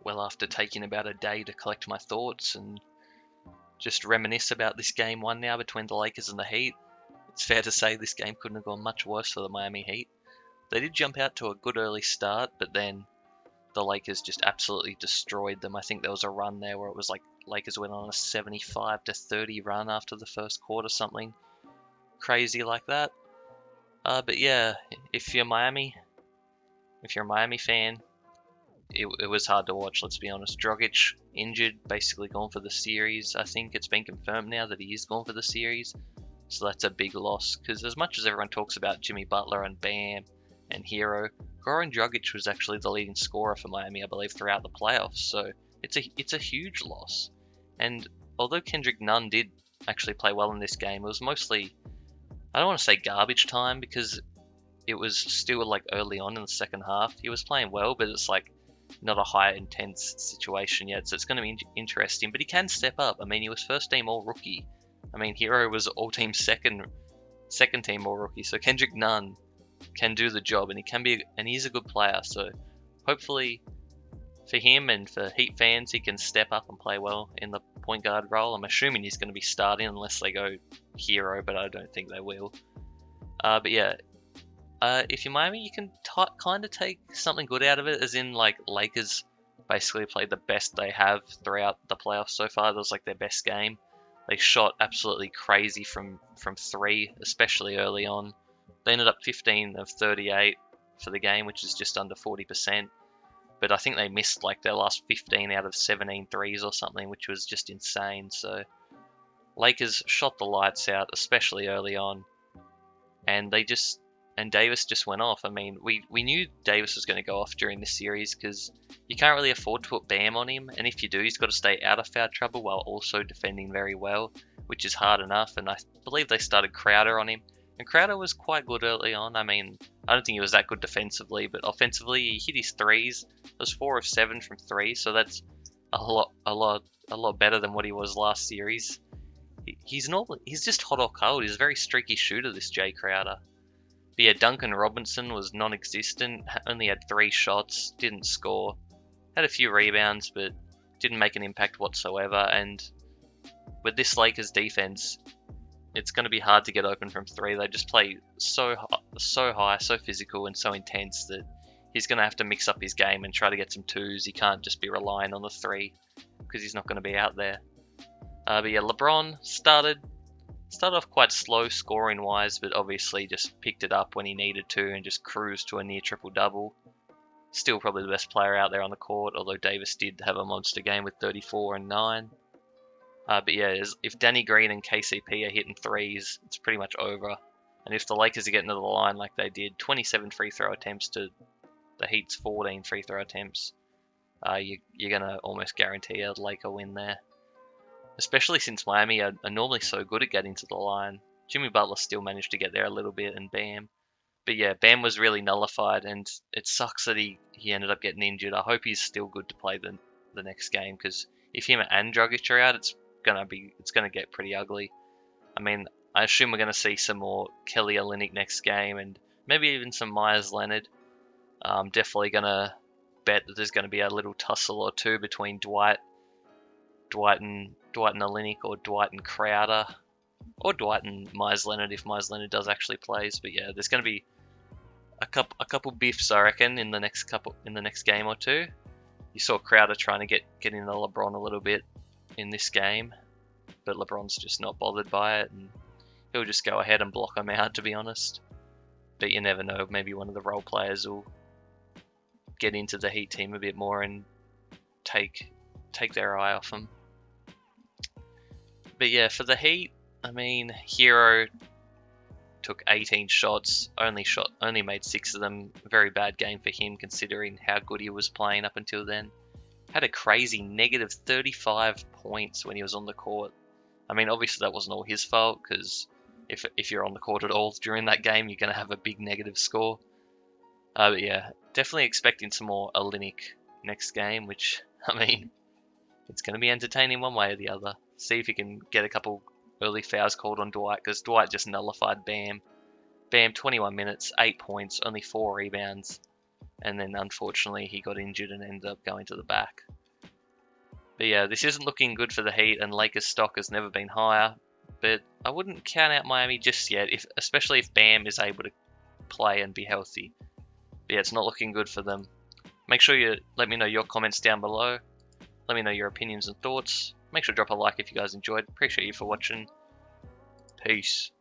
well after taking about a day to collect my thoughts and just reminisce about this game one now between the Lakers and the Heat. It's fair to say this game couldn't have gone much worse for the Miami Heat. They did jump out to a good early start, but then the Lakers just absolutely destroyed them. I think there was a run there where it was like Lakers went on a 75-30 run after the first quarter, something crazy like that. But yeah, if you're a Miami fan, it was hard to watch, let's be honest. Dragic injured, basically gone for the series. I think it's been confirmed now that he is gone for the series. So that's a big loss, because as much as everyone talks about Jimmy Butler and Bam and Hero, Goran Dragic was actually the leading scorer for Miami, I believe, throughout the playoffs. So it's a huge loss. And although Kendrick Nunn did actually play well in this game, it was mostly, I don't want to say garbage time, because it was still like early on in the second half. He was playing well, but it's like not a high intense situation yet, so it's going to be interesting. But he can step up. I mean, he was first team all rookie. I mean, Hero was all team second team all rookie. So Kendrick Nunn can do the job, and he's a good player. So hopefully for him and for Heat fans, he can step up and play well in the point guard role. I'm assuming he's going to be starting unless they go Hero, but I don't think they will. But yeah. If you're Miami, you can kind of take something good out of it, as in like Lakers basically played the best they have throughout the playoffs so far. That was like their best game. They shot absolutely crazy from three, especially early on. They ended up 15 of 38 for the game, which is just under 40%. But I think they missed like their last 15 out of 17 threes or something, which was just insane. So Lakers shot the lights out, especially early on, and Davis just went off. I mean, we knew Davis was going to go off during this series, because you can't really afford to put Bam on him, and if you do, he's got to stay out of foul trouble while also defending very well, which is hard enough. And I believe they started Crowder on him, and Crowder was quite good early on. I mean, I don't think he was that good defensively, but offensively he hit his threes. It was 4 of 7 from 3, so that's a lot better than what he was last series. He's just hot or cold. He's a very streaky shooter, this Jay Crowder. But yeah, Duncan Robinson was non-existent, only had 3 shots, didn't score, had a few rebounds, but didn't make an impact whatsoever. And with this Lakers defense, it's going to be hard to get open from 3. They just play so high, so physical, and so intense that he's going to have to mix up his game and try to get some 2s. He can't just be relying on the 3, because he's not going to be out there. But yeah, LeBron started off quite slow scoring wise, but obviously just picked it up when he needed to and just cruised to a near triple-double. Still probably the best player out there on the court, although Davis did have a monster game with 34 and 9. But yeah, if Danny Green and KCP are hitting 3s, it's pretty much over. And if the Lakers are getting to the line like they did, 27 free throw attempts to the Heat's 14 free throw attempts, you're going to almost guarantee a Laker win there. Especially since Miami are normally so good at getting to the line. Jimmy Butler still managed to get there a little bit, and Bam. But yeah, Bam was really nullified, and it sucks that he ended up getting injured. I hope he's still good to play the next game, because if him and Dragic are out, it's gonna get pretty ugly. I mean, I assume we're gonna see some more Kelly Olynyk next game, and maybe even some Myers Leonard. I'm definitely gonna bet that there's gonna be a little tussle or two between Dwight and Olynyk, or Dwight and Crowder, or Dwight and Myers Leonard if Myers Leonard does actually plays. But yeah, there's going to be a couple biffs, I reckon, in the next game or two. You saw Crowder trying to get into LeBron a little bit in this game, but LeBron's just not bothered by it, and he'll just go ahead and block him out, to be honest. But you never know, maybe one of the role players will get into the Heat team a bit more and take their eye off him. But yeah, for the Heat, I mean, Hero took 18 shots, only made 6 of them. Very bad game for him, considering how good he was playing up until then. Had a crazy negative 35 points when he was on the court. I mean, obviously that wasn't all his fault, because if you're on the court at all during that game, you're going to have a big negative score. But yeah, definitely expecting some more Olynyk next game, which, I mean, it's going to be entertaining one way or the other. See if he can get a couple early fouls called on Dwight, because Dwight just nullified Bam. Bam, 21 minutes, 8 points, only 4 rebounds. And then unfortunately he got injured and ended up going to the back. But yeah, this isn't looking good for the Heat, and Lakers stock has never been higher. But I wouldn't count out Miami just yet, especially if Bam is able to play and be healthy. But yeah, it's not looking good for them. Make sure you let me know your comments down below. Let me know your opinions and thoughts. Make sure to drop a like if you guys enjoyed. Appreciate you for watching. Peace.